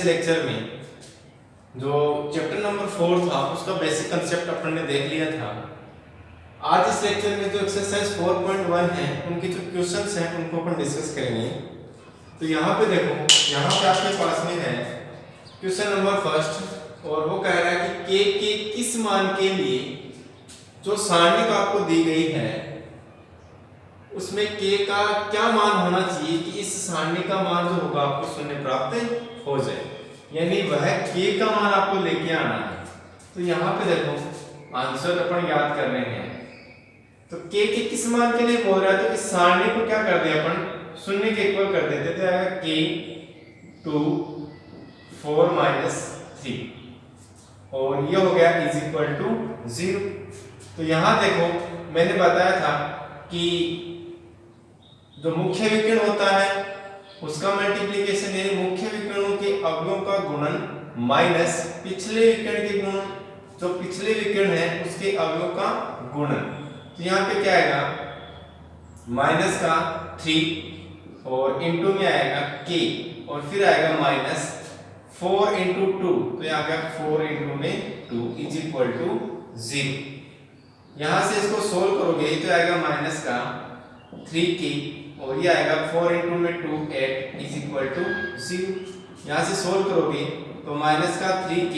Lecture में जो chapter number 4 था उसका बेसिक कंसेप्ट अपन ने देख लिया था। आज इस लेक्चर में जो एक्सरसाइज 4.1 है उनके जो क्वेश्चंस हैं उनको अपन डिस्कस करेंगे। तो यहाँ पे देखो, यहाँ पे आपके पास में है क्वेश्चन नंबर फर्स्ट और वो कह रहा है कि के किस मान के लिए जो सारणिक आपको दी गई है उसमें के का क्या मान होना चाहिए कि इस सारणी का मान जो होगा आपको शून्य प्राप्त हो जाए, यानी वह के का मान आपको लेके आना है। तो यहाँ पे देखो आंसर अपन याद कर रहे हैं। तो के किस मान के लिए बोल रहा है, तो इस सारणी को क्या कर दे अपन शून्य के इक्वल कर देते, तो आएगा के 2 4 3 और ये हो गया इज इक्वल टू 0। तो यहाँ देखो मैंने बताया था कि जो मुख्य विकर्ण होता है उसका मल्टीप्लिकेशन यानी मुख्य विकर्णों के अवयवों का गुणन माइनस पिछले विकर्ण के गुणन, जो पिछले विकर्ण है उसके अवयवों का गुणन। तो यहाँ पे क्या आएगा माइनस का 3 और इंटू में आएगा के और फिर आएगा माइनस 4 इंटू 2, तो यहाँ आ गया 4 इंटू में 2 इज इक्वल टू 0। यहाँ से इसको सोल्व करोगे तो आएगा माइनस का 3k और ये आएगा 4 इंटू में 2 8 इज इक्वल टू 0। यहाँ से सोल्व करोगे तो माइनस का 3k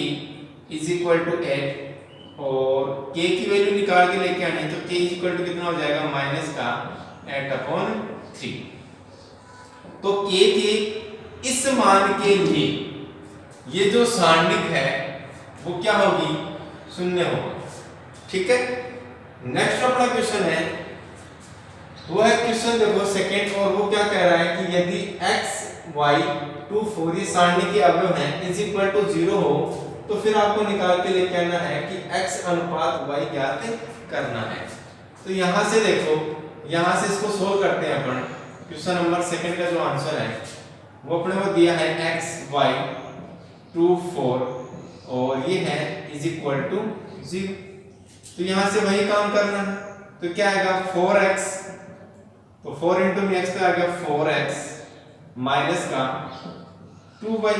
इज इक्वल टू 8 और k की वैल्यू निकाल के लेके आनी है, तो k इज इक्वल टू कितना हो जाएगा माइनस का 8/3। तो k के इस मान के लिए ये जो सारणिक है वो क्या होगी, शून्य होगा। ठीक है, नेक्स्ट अपना क्वेश्चन है वो है क्वेश्चन देखो सेकंड, और वो क्या कह रहा है कि यदि x y 2 4 ये सारणी के अवयव हैं इज इक्वल टू 0 हो तो फिर आपको निकाल के लेके आना है कि x अनुपात y ज्ञात करना है। तो यहाँ से देखो, यहाँ से इसको सोल्व करते हैं अपन। क्वेश्चन नंबर सेकंड का जो आंसर है वो अपने को दिया है x y 2 4 और ये है इज इक्वल टू 0। तो यहाँ से वही काम करना है, तो क्या आएगा 4x, तो 4 इंटू में x तो आ गया 4x माइनस का 2y,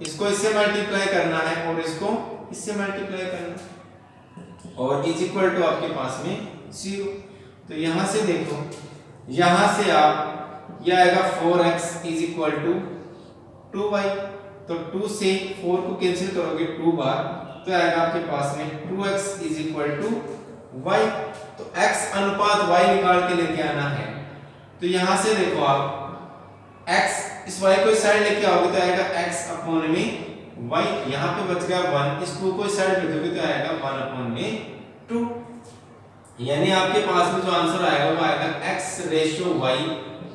इसको इससे मल्टीप्लाई करना है और इसको इससे मल्टीप्लाई करना है और इज इक्वल टू आपके पास में 0। तो यहाँ से देखो, यहाँ से आप यह आएगा 4x is equal to 2y, तो 2 से 4 को कैंसिल करोगे 2 बार तो आएगा आपके पास में 2x is equal to y। तो x अनुपात y निकाल के लेके आना है। तो यहाँ से देखो आप x इस y को इस साइड लेके आओगे तो आएगा x अपॉन में y, यहाँ पे बच गया 1, इस 2 को इस साइड ले दोगे तो आएगा 1 अपॉन में 2, यानी आपके पास में जो आंसर आएगा वो आएगा x ratio y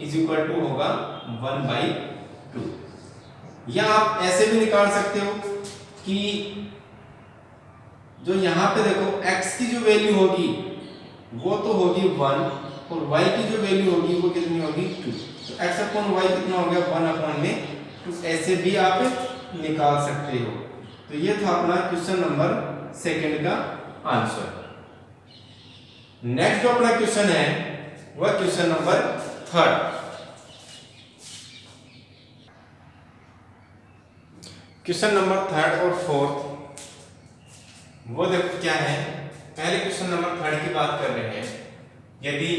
is equal to होगा 1/2। या आप ऐसे भी निकाल सकते हो कि जो यहाँ पे देखो x की जो वैल्यू होगी वो तो होगी 1 और y की जो वैल्यू होगी वो कितनी होगी 2, तो x अपॉन y कितना हो गया 1 अपॉन में 2, ऐसे भी आप निकाल सकते हो। तो ये था अपना क्वेश्चन नंबर सेकंड का आंसर। नेक्स्ट जो अपना क्वेश्चन है वह question number third. Question number third और फोर्थ वो देखो क्या है। पहले क्वेश्चन नंबर थर्ड की बात कर रहे हैं। यदि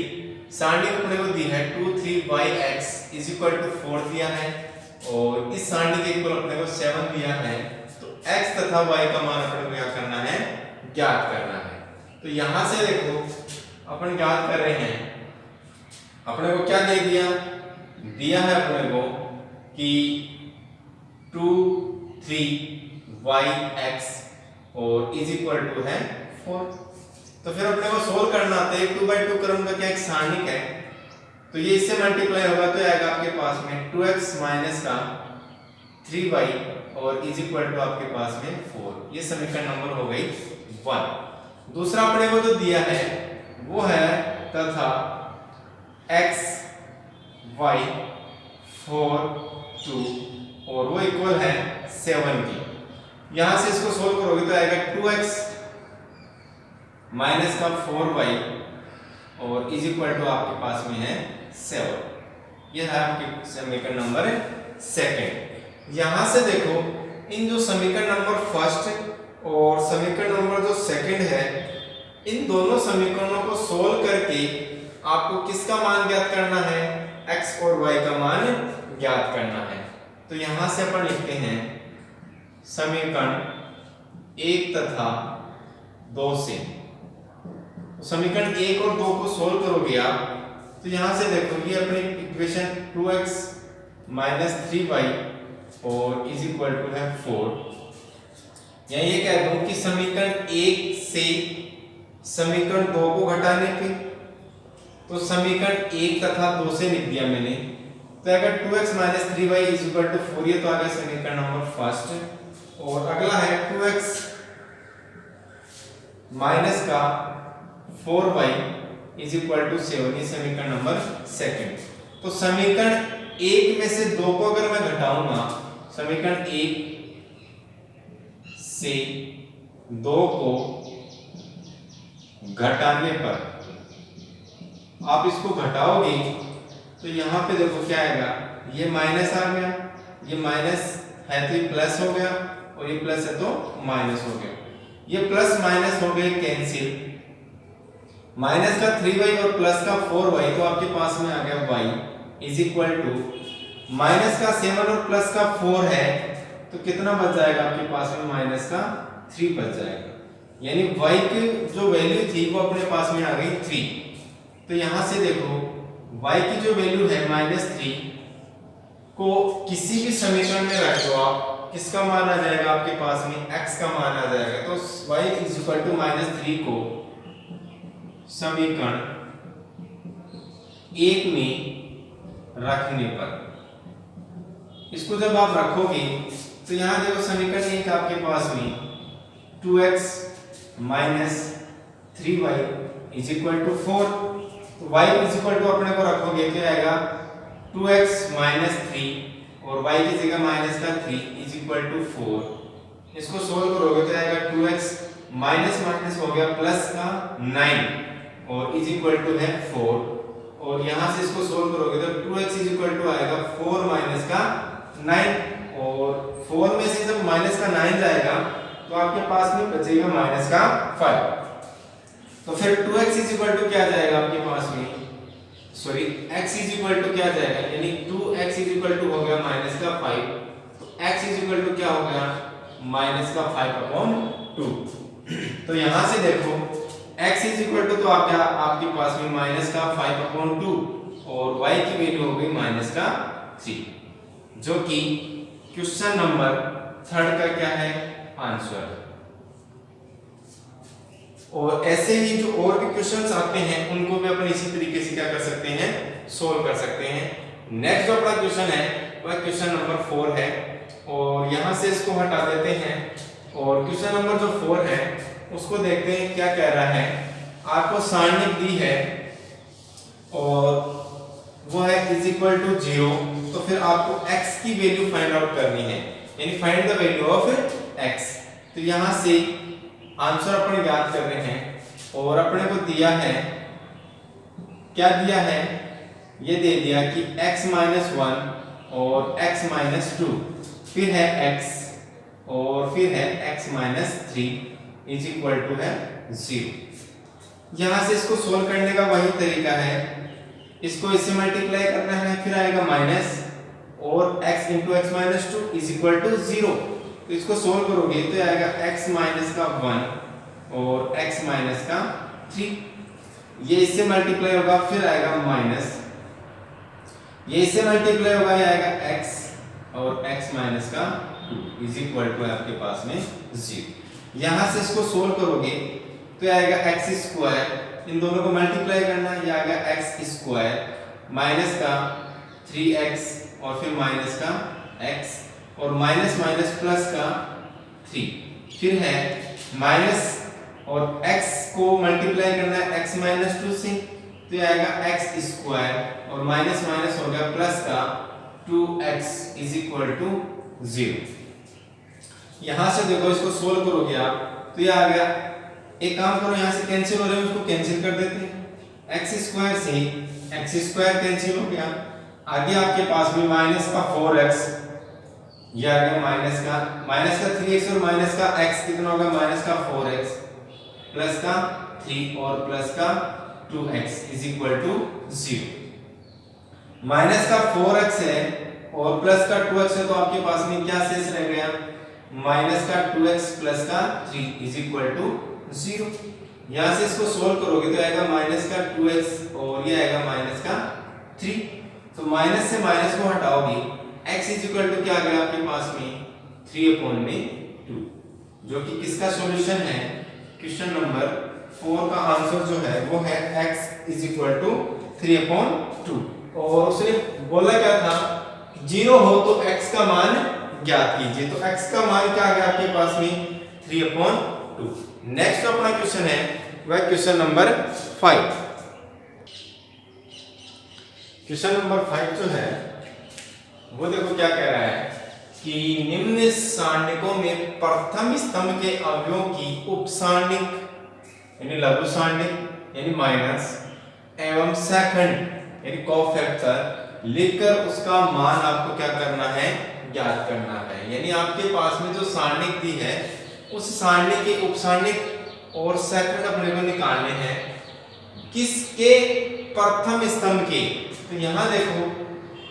सारणी अपने को दी है 2 3yx इज इक्वल टू 4 दिया है और इस सारणी के इक्वल अपने को 7 दिया है, तो x तथा y का मान अपने को क्या करना है, ज्ञात करना है। तो यहाँ से देखो अपन ज्ञात कर रहे हैं, अपने को क्या दे दिया है अपने को कि 2 3yx और इज इक्वल टू है 4। तो फिर अपने को सोल्व करना आता है, 2/2 क्रम का क्या एक सारणिक है, तो ये इससे मल्टीप्लाई होगा तो आएगा आपके पास में 2x माइनस का 3y और इज इक्वल टू आपके पास में 4। ये समीकरण नंबर हो गई 1। दूसरा अपने को जो दिया है वो है तथा x y 4 2 और वो इक्वल है 7 की। यहां से इसको सोल्व करोगे तो आएगा 2x माइनस का 4y और इज इक्वल टू आपके पास में है 7। यह है आपके समीकरण नंबर सेकंड। यहां से देखो इन जो समीकरण नंबर फर्स्ट और समीकरण नंबर जो सेकंड है, इन दोनों समीकरणों को सोल्व करके आपको किसका मान ज्ञात करना है, x और y का मान ज्ञात करना है। तो यहां से अपन लिखते हैं समीकरण 1 तथा 2 से। तो समीकरण 1 और 2 को सोल्व करोगे आप, तो यहां से देखो ये अपनी इक्वेशन 2x - 3y और इज इक्वल टू है 4। या ये कह दूं कि समीकरण 1 से समीकरण 2 को घटाने पे, तो समीकरण 1 तथा 2 से लिख दिया मैंने। तो अगर 2x - 3y is equal to 4, ये तो आ गया समीकरण नंबर फर्स्ट। और अगला है 2x माइनस का 4y इज इक्वल टू 7, ये समीकरण नंबर सेकंड। तो समीकरण 1 में से 2 को अगर मैं घटाऊंगा, समीकरण 1 से 2 को घटाने पर आप इसको घटाओगे तो यहां पे देखो क्या आएगा, ये माइनस आ गया, ये माइनस है तो ये प्लस हो गया, और ये प्लस है तो माइनस हो गया। ये प्लस माइनस हो गए कैंसिल, माइनस का 3y और प्लस का 4y, तो आपके पास में आ गया y is equal to minus का 7 और प्लस का 4 है, तो कितना बच जाएगा आपके पास में, माइनस का 3 बच जाएगा। यानी y की जो वैल्यू थी वो अपने पास में आ गई 3। तो यहां से देखो y की जो वैल्यू है -3 को किसी भी समीकरण में रख दो आप, किसका मान आ जाएगा आपके पास में, x का मान आ जाएगा। तो y इज इक्वल टू -3 को समीकरण 1 में रखने पर, इसको जब आप रखोगे तो यहां देखो समीकरण 1 आपके पास में 2x - 3y is equal to 4। तो y इज इक्वल टू अपने को रखोगे क्या आएगा, 2x - 3 और y की जगह माइनस का 3 इज इक्वल टू 4। इसको सोल्व करोगे तो आएगा 2x माइनस माइनस हो गया प्लस का 9 और इज इक्वल टू है 4। और यहां से इसको सोल्व करोगे तो 2x इज इक्वल टू आएगा 4 माइनस का 9, और 4 में से जब माइनस का 9 जाएगा तो आपके पास में बचेगा माइनस का 5। तो फिर 2x इज इक्वल टू क्या जाएगा आपके पास में, sorry x is equal to क्या जाएगा, यानी 2x इज इक्वल टू हो गया माइनस का 5। तो x इज इक्वल टू क्या हो गया, माइनस का 5/2। तो यहां से देखो x इज इक्वल टू तो आपके पास में माइनस का 5/2 और y की वैल्यू हो गई माइनस का 3, जो कि क्वेश्चन नंबर 3 का क्या है, आंसर। और ऐसे ही जो और भी क्वेश्चंस आते हैं उनको भी अपन इसी तरीके से क्या कर सकते हैं, सोल्व कर सकते हैं। नेक्स्ट जो अपना क्वेश्चन है वह क्वेश्चन नंबर 4 है, और यहां से इसको हटा देते हैं और क्वेश्चन नंबर जो 4 है उसको देखते हैं क्या कह रहा है। आपको सारणी दी है और वो है इज इक्वल टू 0, तो फिर आपको x की वैल्यू फाइंड आउट करनी है, यानी find the value of x। तो यहां से आंसर अपने ज्ञात कर रहे हैं और अपने को दिया है, क्या दिया है, ये दे दिया कि x - 1 और x - 2, फिर है x और फिर है x - 3 इज इक्वल टू है 0। यहां से इसको सोल्व करने का वही तरीका है, इसको इससे मल्टीप्लाई करना है, फिर आएगा माइनस और x × x - 2 is equal to 0। तो इसको सोल्व करोगे तो आएगा x - 1 और x - 3, ये इससे मल्टीप्लाई होगा, फिर आएगा माइनस, ये इससे मल्टीप्लाई होगा, ये आएगा x और x - 2 इज इक्वल टू आपके पास में 0। यहां से इसको सोल्व करोगे तो आएगा x², इन दोनों को मल्टीप्लाई करना, ये आएगा x² माइनस का 3x और फिर माइनस का x और माइनस माइनस प्लस का 3, फिर है माइनस और x को मल्टीप्लाई करना है x - 2 से, तो ये आएगा x² और माइनस माइनस हो गया प्लस का 2x इज इक्वल टू 0। यहां से देखो इसको सोल्व करोगे आप तो ये आ गया, एक काम करो यहां से कैंसिल हो रहे हैं उसको कैंसिल कर देते हैं, x² से x² कैंसिल हो गया, आगे आपके पास में माइनस का 4x ये आ गया माइनस का 3x और माइनस का x कितना होगा, माइनस का 4x प्लस का 3 और प्लस का 2x is equal to 0। Minus का 4x है और प्लस का 2x है, तो आपके पास में क्या शेष रह गया, माइनस का 2x प्लस का 3 इज इक्वल टू 0। यहां से इसको सोल्व करोगे तो आएगा माइनस का 2x और ये आएगा माइनस का 3। तो माइनस से माइनस को हटाओगे, x इज इक्वल टू क्या आ गया आपके पास में 3/2, जो कि किसका सॉल्यूशन है, क्वेश्चन नंबर 4 का आंसर जो है वो है x इज इक्वल टू 3/2। और उसने बोला क्या था, 0 हो तो x का मान ज्ञात कीजिए, तो x का मान क्या आ गया आपके पास में 3/2। नेक्स्ट अपना क्वेश्चन है वह क्वेश्चन नंबर 5। क्वेश्चन नंबर 5 जो है वो देखो क्या कह रहा है कि निम्न सारणिकों में प्रथम स्तंभ के अवयवों की उपसारणिक यानी लघु सारणिक यानी माइनस एवं सेकंड यानी कोफैक्टर लिखकर उसका मान आपको क्या करना है, ज्ञात करना है। यानी आपके पास में जो सारणिक दी है उस सारणी के उपसारणिक और सेकंड अपने को निकालने हैं, किसके, प्रथम स्तंभ के। तो यहां देखो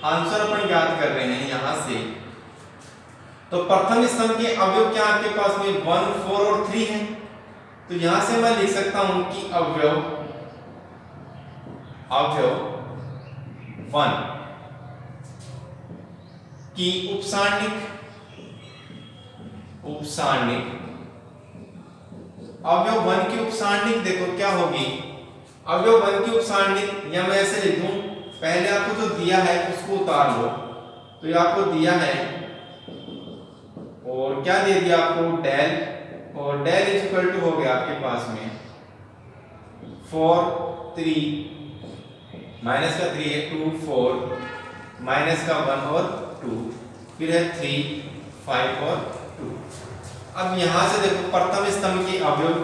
आंसर अपन ज्ञात कर रहे हैं यहां से, तो प्रथम स्तंभ के अवयव क्या आपके पास में 1, 4 और 3 है। तो यहां से मैं लिख सकता हूं कि अवयव 1 की उपसारणिक अवयव 1 की उपसारणिक देखो क्या होगी, अवयव 1 की उपसारणिक, या मैं ऐसे लिख दूं, पहले आपको जो दिया है उसको उतार लो। तो ये आपको दिया है और क्या दे दिया आपको, डेल, और डेल इज इक्वल टू हो गया आपके पास में 4, 3 माइनस का 3 है 2, 4 माइनस का 1 और 2, फिर है 3, 5 और 2। अब यहां से देखो प्रथम स्तंभ के अवयव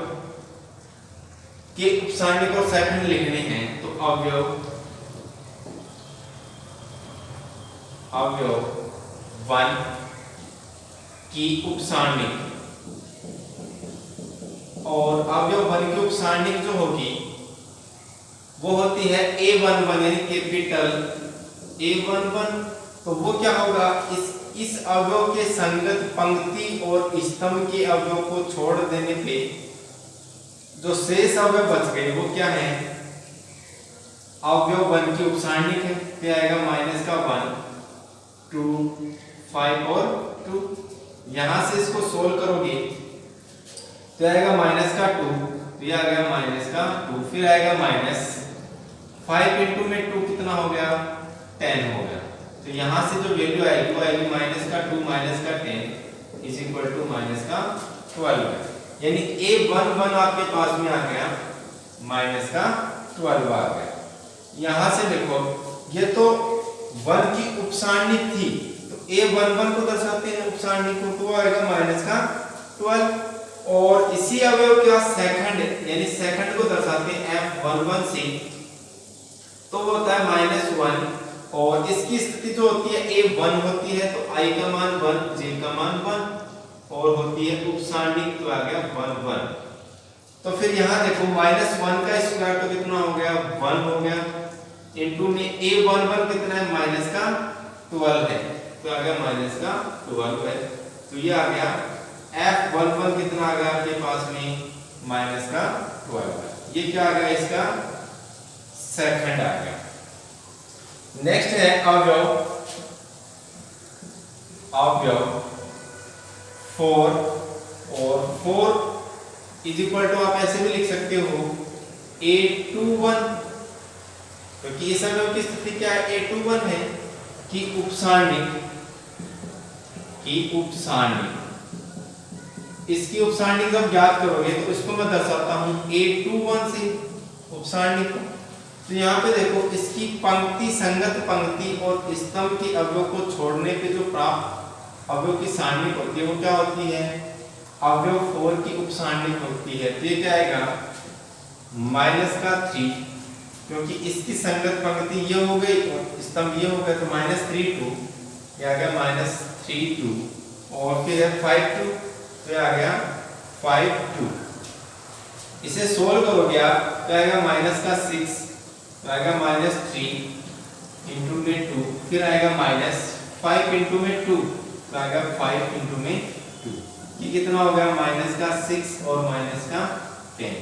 के उपसारणिक और सेकंड लिखने हैं, तो अवयव 1 की उपसारणिक, और अवयव 1 की उपसारणिक जो होगी वो होती है A11 यानी कैपिटल A11। तो वो क्या होगा, इस अवयव के संगत पंक्ति और स्तंभ के अवयव को छोड़ देने पे जो शेष अवयव बच गए वो क्या है, अवयव 1 की उपसारणिक है। क्या आएगा, माइनस का 1, 2, 5 और 2। यहां से इसको सोल्व करोगे तो आएगा माइनस का 2, तो ये आ गया माइनस का 2, फिर आएगा माइनस 5 इंटू में 2 कितना हो गया, 10 हो गया। तो यहां से जो वैल्यू आएगी वो आएगी माइनस का 2 माइनस का 10 इज इक्वल टू माइनस का 12 है। यानी A11 आपके पास में आ गया माइनस का 12 आ गया। यहां से देखो ये तो 1 की उपसारणिक थी, तो A11 को दर्शाते हैं उपसारणिक को, तो आएगा माइनस का 12, और इसी अवयव का सेकंड यानी सेकंड को दर्शाते हैं F11 से, तो वो होता है -1, और इसकी स्थिति जो होती है A1 होती है, तो I का मान 1, J का मान 1, और होती है उपसारणिक, तो आ गया 1, 1। तो फिर यहाँ देखो -1 का स्क्वायर तो कितना हो गया, 1 हो गया, इनटू में A11 कितना है, माइनस का 12 है, तो आ गया माइनस का 12 है। तो ये आ गया F11 कितना आ गया आपके पास में, माइनस का 12। ये क्या आ गया, इसका सेकंड आ गया। नेक्स्ट है अवयव 4, और 4 इज इक्वल टू आप ऐसे भी लिख सकते हो A21, क्योंकि इस अवयव की स्थिति क्या है, A21 है कि उपसारणिक इसकी उपसारणिक जब ज्ञात करोगे तो इसको मैं दर्शाता हूं A21 से उपसारणिक। तो यहाँ पे देखो इसकी पंक्ति संगत पंक्ति और स्तंभ के अवयव को छोड़ने पे जो प्राप्त अवयव की सारणी होती है वो क्या होती है, अवयव 4 की उपसारणिक होती है। तो ये क्या आएगा, माइनस का 3, क्योंकि इसकी संगत पंक्ति ये हो गई और स्तंभ ये हो गया, तो -3 2 ये आ गया -3 2 और फिर है 5 2 तो ये आ गया 5 2। इसे सोल्व करोगे आप तो आएगा माइनस का 6 तो आएगा -3 इंटू में 2 फिर आएगा -5 इंटू में 2 तो आएगा 5 इंटू में 2। ये कितना हो गया माइनस का 6 और माइनस का 10।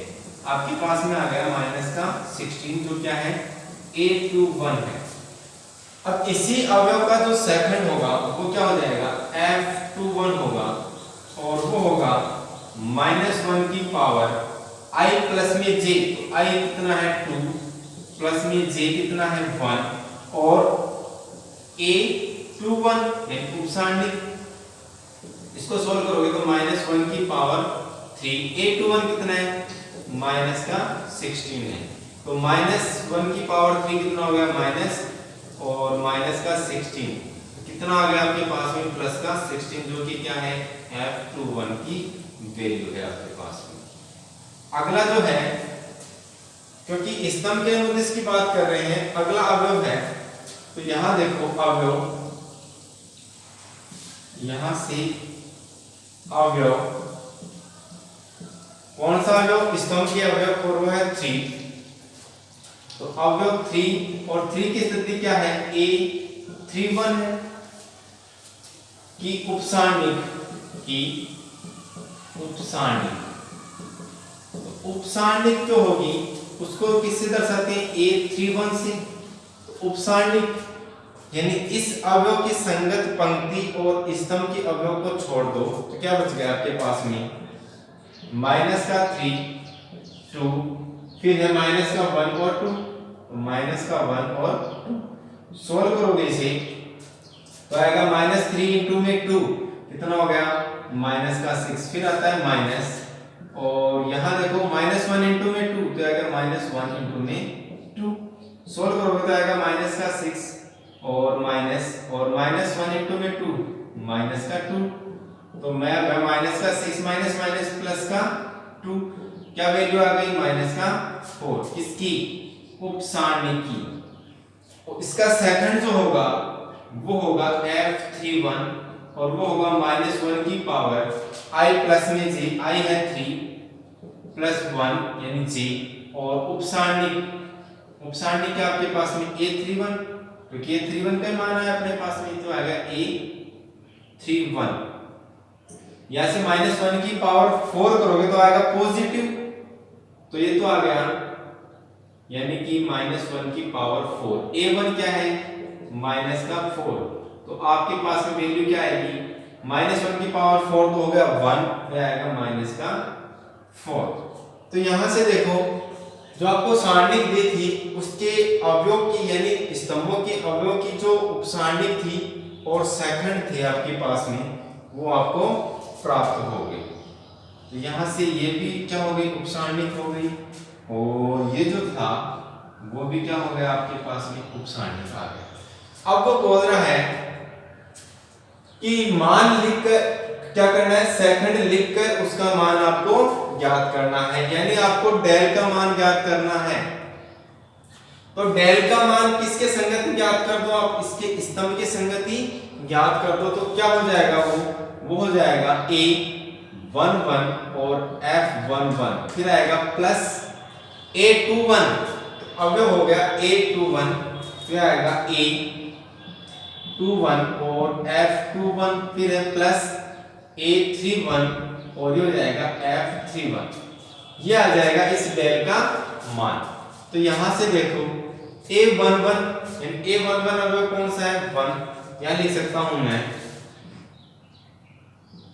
आपके पास में आ गया माइनस का 16 जो क्या है A21 है। अब इसी अवयव का जो सेकंड होगा वो क्या हो जाएगा F21 होगा और वो होगा -1 की पावर I प्लस में j। तो I कितना है 2 प्लस में j कितना है 1 और A21 यानी उपसारणिक। इसको सोल्व करोगे तो -1 की पावर 3 A21 कितना है माइनस का 16 है। तो -1 की पावर 3 कितना हो गया माइनस और माइनस का 16 कितना आ गया आपके पास में प्लस का 16 जो कि क्या है F21 की वैल्यू है आपके पास में। अगला जो है क्योंकि स्तंभ के अनुदिश की बात कर रहे हैं अगला अवयव है तो यहां देखो अवयव यहां से अवयव कौन सा अवयव स्तंभ के अवयव और वो है 3। तो अवयव 3 और 3 की स्थिति क्या है A31 है कि उपसारणिक जो होगी उसको किससे दर्शाते हैं A31 से। तो उपसारणिक यानी इस अवयव की संगत पंक्ति और स्तंभ के अवयव को छोड़ दो तो क्या बच गया आपके पास में माइनस का 3 2 फिर है माइनस का 1 और 2 तो माइनस का 1 और 2 सोल्व करोगे इसे तो आएगा -3 इंटू में 2 कितना हो गया माइनस का 6 फिर आता है माइनस और यहाँ देखो -1 इंटू में 2 तो आएगा -1 इंटू में 2 सोल्व करोगे तो आएगा माइनस का 6 और -1 इंटू में 2 माइनस का 2 तो मैं माइनस का 6 माइनस माइनस प्लस का 2 क्या वैल्यू आ गई माइनस का 4 किसकी उपसारणिक की। और इसका सेकंड जो होगा वो होगा F31 और वो होगा -1 की पावर I प्लस में j I है 3 प्लस 1 यानी j और उपसारणिक आपके पास में A31 क्योंकि A31 का मान है अपने पास में तो आएगा A31 यहां से -1 की पावर 4 करोगे तो आएगा पॉजिटिव तो ये तो आ गया यानी कि -1 की पावर 4 A1 क्या है माइनस का 4 तो आपके पास में वैल्यू क्या आएगी -1 की पावर 4 तो हो गया 1 तो आएगा माइनस का 4। तो यहां से देखो जो आपको सारणिक दी थी उसके अवयव की यानी स्तंभों के अवयव की जो उपसारणिक थी और सेकंड थे आपके पास में वो आपको प्राप्त हो गई। तो यहां से ये भी क्या हो गई उपसारणिक हो गई और ये जो था वो भी क्या हो गया आपके पास में उपसारणिक आ गया। अब वो बोल रहा है कि मान लिखकर क्या करना है सेकंड लिखकर उसका मान आपको ज्ञात करना है यानी आपको डेल का मान ज्ञात करना है। तो डेल का मान किसके संगति ज्ञात कर दो आप इसके स्तंभ के संगति ज्ञात कर दो तो क्या हो जाएगा वो हो जाएगा A11 और F11 फिर आएगा प्लस A21 अब हो गया A21 फिर आएगा A21 और F21 फिर है प्लस A31 और ये हो जाएगा F31 ये आ जाएगा इस डेल का मान। तो यहां से देखो A11 यानी A11 अवयव कौन सा है 1 यहां लिख सकता हूं मैं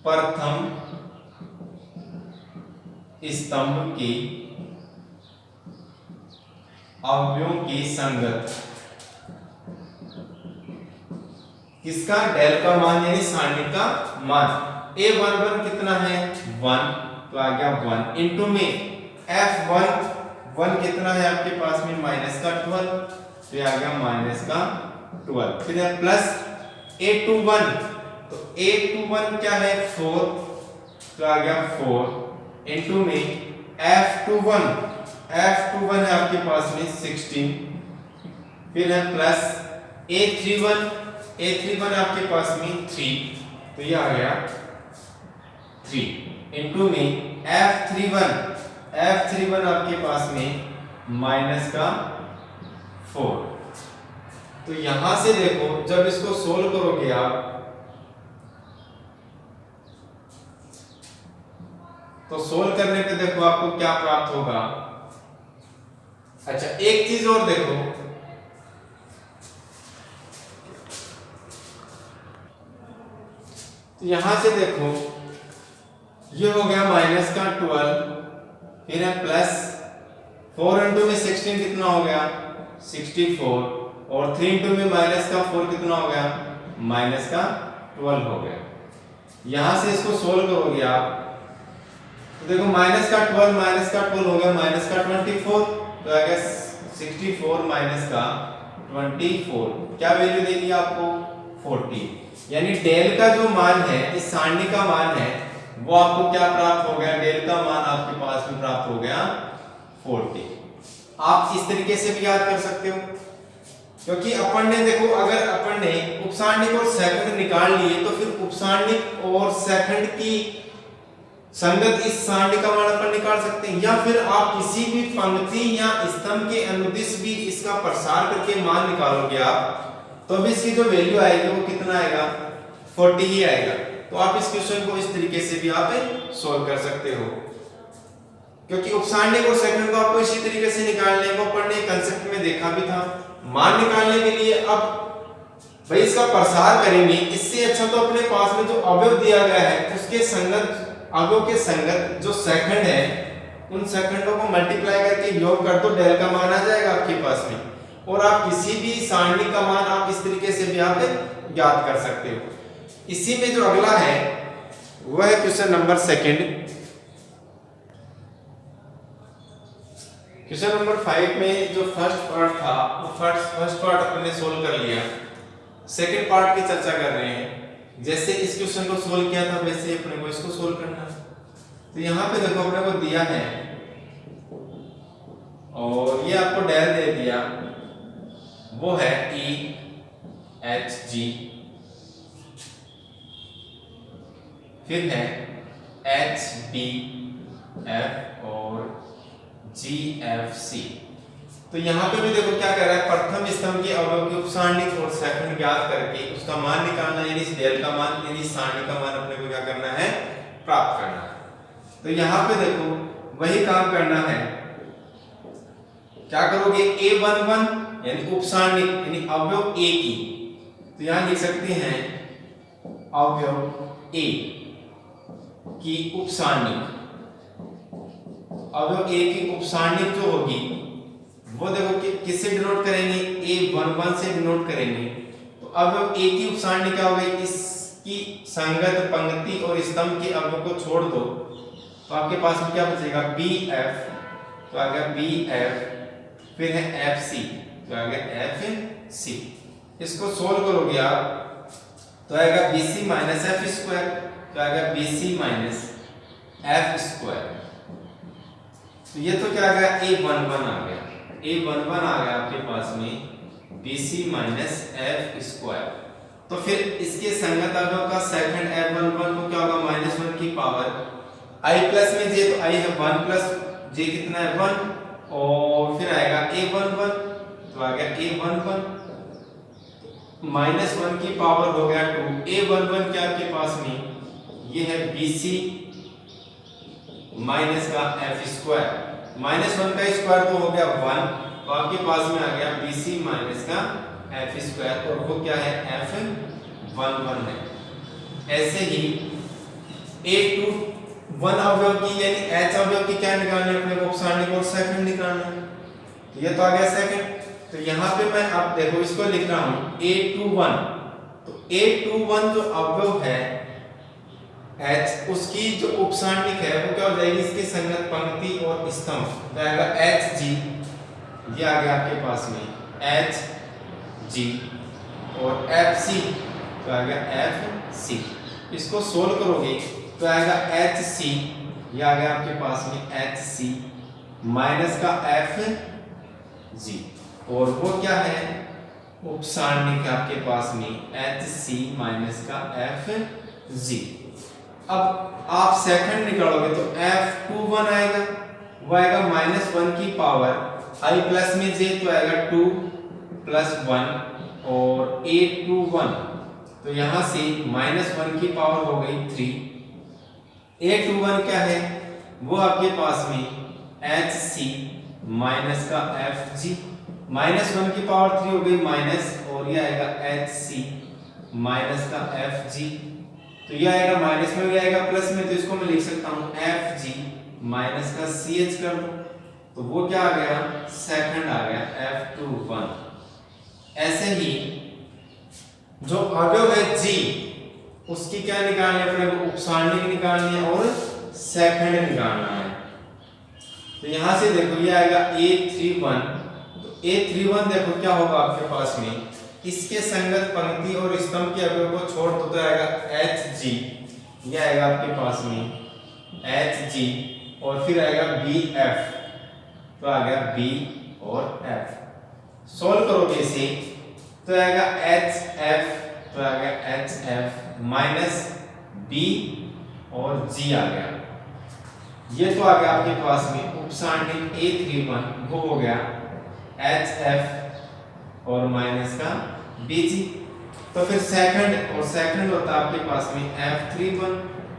प्रथम स्तंभ के अवयवों की संगत किसका डेल का मान यानी सारणी का मान A11 कितना है 1 तो आ गया 1 इंटू में F11 कितना है आपके पास में माइनस का 12 तो ये आ गया माइनस का 12 फिर है प्लस A21 तो A21 क्या है 4 तो आ गया 4 इंटू में F21 है आपके पास में 16 फिर है प्लस A31 A31 आपके पास में 3, तो ये आ गया 3 इनटू में F31 आपके पास में माइनस का 4। तो यहां से देखो जब इसको सोल्व करोगे आप तो सोल्व करने पे देखो आपको क्या प्राप्त होगा। अच्छा एक चीज और देखो, तो यहां से देखो ये हो गया माइनस का 12, फिर है प्लस 4 इंटू में 16 कितना हो गया 64, और 3 इंटू में माइनस का 4 कितना हो गया माइनस का 12 हो गया। यहां से इसको सोल्व करोगे आप तो देखो माइनस का 12 हो गया माइनस का 24, तो आ गया 64 माइनस का 24, क्या वैल्यू देगी आपको 40। यानी डेल का जो मान है इस सारणी का मान है वो आपको क्या प्राप्त हो गया, डेल का मान आपके पास में प्राप्त हो गया 40। आप इस तरीके से भी याद कर सकते हो, क्योंकि अपन ने देखो अगर अपन ने उपसारणिक और सेकंड निकाल लिए तो फिर उपसारणिक और सेकंड की संगत इस सारणी का मान अपन निकाल सकते हैं, या फिर आप किसी भी पंक्ति या स्तंभ के अनुदिश भी इसका प्रसार करके मान निकालोगे आप तो भी इसकी जो वैल्यू आएगी वो कितना आएगा 40 ही आएगा। तो आप इस क्वेश्चन को इस तरीके से भी आप सॉल्व कर सकते हो, क्योंकि उपसारणिक और सेकंड को आपको इसी तरीके से निकालने को अपन ने कंसेप्ट में देखा भी था। मान निकालने के लिए अब भाई इसका प्रसार करेंगे, इससे अच्छा तो अपने पास में जो अवयव दिया गया है उसके संगत अवयव के संगत जो सेकंड है उन सेकंडों को मल्टीप्लाई करके योग कर दो, डेल का मान आ जाएगा आपके पास में, और आप किसी भी सारणी का मान आप इस तरीके से भी आप याद कर सकते हो। इसी में जो अगला है वह है question number second. Question number 5 में जो फर्स्ट पार्ट था वो फर्स्ट पार्ट अपने सोल्व कर लिया, सेकंड पार्ट की चर्चा कर रहे हैं। जैसे इस क्वेश्चन को सोल्व किया था वैसे अपने को इसको सोल्व करना है। तो यहाँ पे देखो अपने को दिया है और ये आपको डेल दे दिया, वो है E H G, फिर है H B F और G F C। तो यहाँ पे भी देखो क्या कह रहा है, प्रथम स्तंभ के अवयव के उपसारणिक और सेकंड ज्ञात करके उसका मान निकालना, यानी इस डेल का मान यानी सारणी का मान अपने को क्या करना है प्राप्त करना है। तो यहाँ पे देखो वही काम करना है, क्या करोगे A11 यानी उपसारणिक यानी अवयव A की, तो यहाँ लिख सकते हैं अवयव A की उपसारणिक, अवयव A की उपसारणिक जो होगी वो देखो कि किससे डिनोट करेंगे A11 से डिनोट करेंगे। तो अवयव A की उपसारणी क्या हो गई, इसकी संगत पंक्ति और स्तंभ के अवयव को छोड़ दो तो आपके पास में क्या बचेगा BF, तो आ गया BF, फिर है FC, तो आ गया FC। इसको सोल्व करोगे आप तो आएगा BC माइनस F स्क्वायर, तो आएगा BC माइनस F स्क्वायर। तो ये तो क्या आ गया A11 आ गया, A11 आ गया आपके पास में BC माइनस F स्क्वायर। तो फिर इसके संगत अवयव का सेकंड F11 को क्या होगा -1 की पावर I प्लस में j, तो I है 1 प्लस j कितना है 1, और फिर आएगा A11, तो आ गया A11 -1 की पावर हो गया 2। A11 क्या आपके पास में ये है BC माइनस का F स्क्वायर, -1 का स्क्वायर तो हो गया 1, तो आपके पास में आ गया BC माइनस का F स्क्वायर, और वो क्या है F11 है। ऐसे ही A21 अवयव की यानी H अवयव की क्या निकालनी है अपने को, उपसारणिक और सेकंड निकालना है। तो ये तो आ गया सेकंड। तो यहाँ पे मैं अब देखो इसको लिख रहा हूँ A21, तो A21 जो अवयव है H उसकी जो उपसारणिक है वो क्या हो जाएगी, इसके संगत पंक्ति और स्तंभ, तो आएगा HG, ये आ गया आपके पास में HG, और FC, तो आ गया FC। इसको सोल्व करोगे तो आएगा HC, ये आ गया आपके पास में HC माइनस का FG, और वो क्या है उप सारणिक आपके पास में एच सी माइनस का एफ जी। अब आप सेकंड निकालोगे तो F21 आएगा, वो आएगा -1 की पावर i प्लस में j, तो आएगा 2 प्लस 1 और 821, तो यहां से -1 की पावर हो गई 3। 821 क्या है, वो आपके पास में एच सी माइनस का एफ जी, -1 की पावर 3 हो गई माइनस, और ये आएगा एच सी माइनस का एफ जी। तो ये आएगा माइनस में, ये आएगा प्लस में, तो इसको मैं लिख सकता हूं एफ जी माइनस का सी एच कर दो, तो वो क्या आ गया, सेकंड आ गया F21। ऐसे ही जो अवयव है जी, उसकी क्या निकालनी है अपने को, उपसारणिक निकालनी है और सेकंड निकालना है। तो यहां से देखो ये आएगा A31, तो A31 देखो क्या होगा आपके पास में, इसके संगत पंक्ति और स्तंभ के अवयव को छोड़ दो तो आएगा एच जी, ये आएगा आपके पास में एच जी, और फिर आएगा बी एफ, तो आ गया बी और एफ। सोल्व करोगे इसे तो आएगा एच एफ, तो आ गया एच एफ माइनस बी और जी आ गया। ये तो आ गया आपके पास में उपसारणिक A31, वो हो गया एच एफ और माइनस का बी जी। तो फिर सेकंड, और सेकंड होता है आपके पास में F31,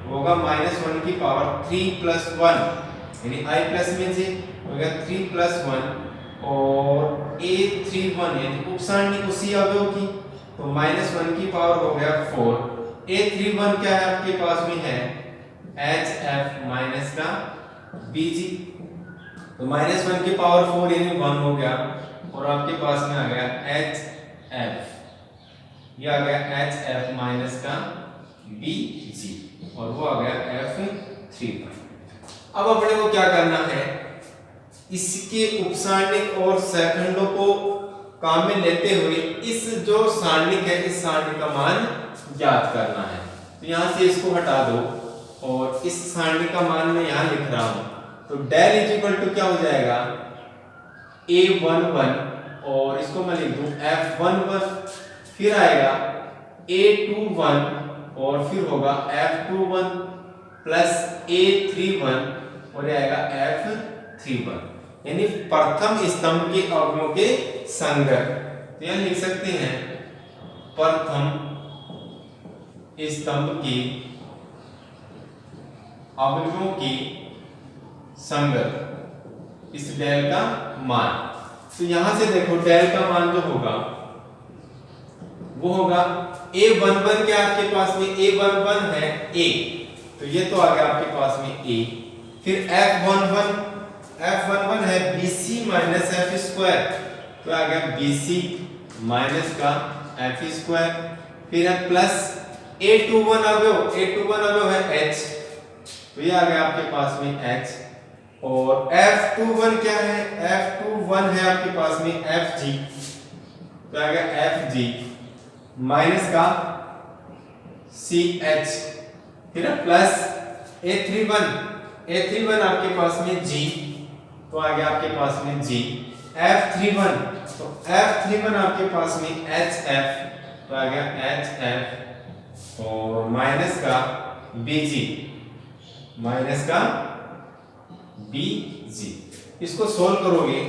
होगा -1 की पावर 3 प्लस 1 यानी i प्लस में जे हो गया 3 प्लस 1 और A31 यानी उपसारणिक उसी अवयव की, तो -1 की पावर हो गया 4। A31 क्या है आपके पास में है HF माइनस का BG, तो -1 की पावर 4 यानी 1 हो गया, और आपके पास में आ गया HF, ये आ गया HF माइनस का BG, और वो आ गया F31। अब अपने को क्या करना है, इसके उपसारणिक और सेकंडों को काम में लेते हुए इस जो सारणिक है, इस सारणिक का मान ज्ञात करना है। तो यहां से इसको हटा दो, और इस सारणिक का मान मैं यहां लिख रहा हूं, तो डेल इज इक्वल टू क्या हो जाएगा A11, और इसको मैं लिख दूं F11, फिर आएगा A21, और फिर होगा F21 प्लस A31, और ये आएगा F31, यानी प्रथम स्तंभ के अवयवों के संगत। तो यहां लिख सकते हैं प्रथम स्तंभ के अवयवों की संगत, इस डेल का मान। तो यहां से देखो डेल का मान जो होगा वो होगा A11 क्या आपके पास में, A11 है A, तो ये तो आ गया आपके पास में A। फिर F11 है BC माइनस एफ स्क्वायर, तो आ गया BC माइनस का एफ स्क्वायर। फिर है प्लस A21 अवयव है H, तो ये आ गया आपके पास में H, और F21 क्या है, F21 है आपके पास में FG, तो आ गया FG माइनस का CH, फिर प्लस A31 आपके पास में G, तो आ गया आपके पास में G। F31, तो F31 आपके पास में HF, तो आ गया HF, और माइनस का BG, माइनस का BG। इसको सोल्व करोगे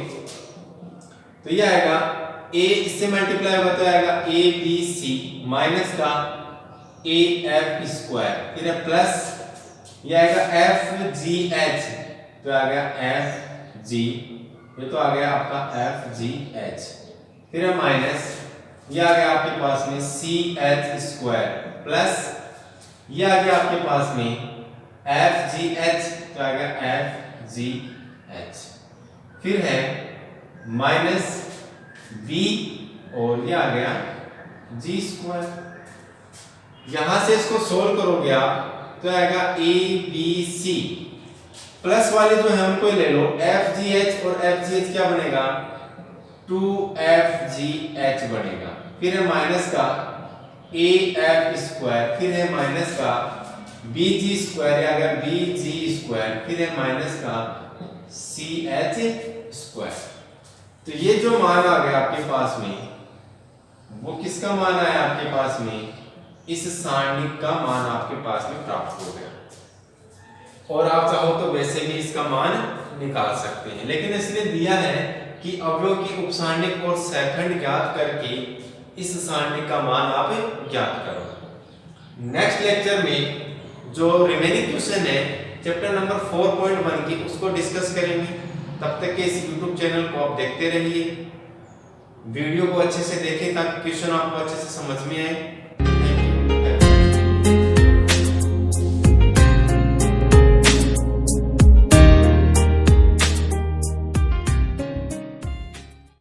तो ये आएगा A, इससे मल्टीप्लाई होगा तो आएगा ABC माइनस का AF स्क्वायर, फिर है प्लस ये आएगा FGH, तो आ गया FG, ये तो आ गया आपका FGH, फिर है माइनस ये आ गया आपके पास में CH स्क्वायर, प्लस ये आ गया आपके पास में FGH, तो आ गया FGH, फिर है माइनस B, और ये आ गया G स्क्वायर। यहां से इसको सोल्व करोगे आप तो आएगा ABC, प्लस वाले जो है उनको ले लो, FGH और FGH क्या बनेगा 2FGH बनेगा, फिर है माइनस का AF स्क्वायर, फिर है माइनस का BG स्क्वायर, आ गया BG स्क्वायर, फिर है माइनस का CH स्क्वायर। तो ये जो मान आ गया आपके पास में वो किसका मान आया आपके पास में, इस सारणिक का मान आपके पास में प्राप्त हो गया। और आप चाहो तो वैसे भी इसका मान निकाल सकते हैं, लेकिन इसने दिया है कि अवयव की उपसारणिक और सहखंड ज्ञात करके इस सारणिक का मान आप ज्ञात करो। नेक्स्ट लेक्चर में जो रिमेनिंग क्वेश्चन है चैप्टर नंबर 4.1 की, उसको डिस्कस करेंगे। तब तक के इस YouTube चैनल को आप देखते रहिए, वीडियो को अच्छे से देखें ताकि क्वेश्चन आपको अच्छे से समझ में आए।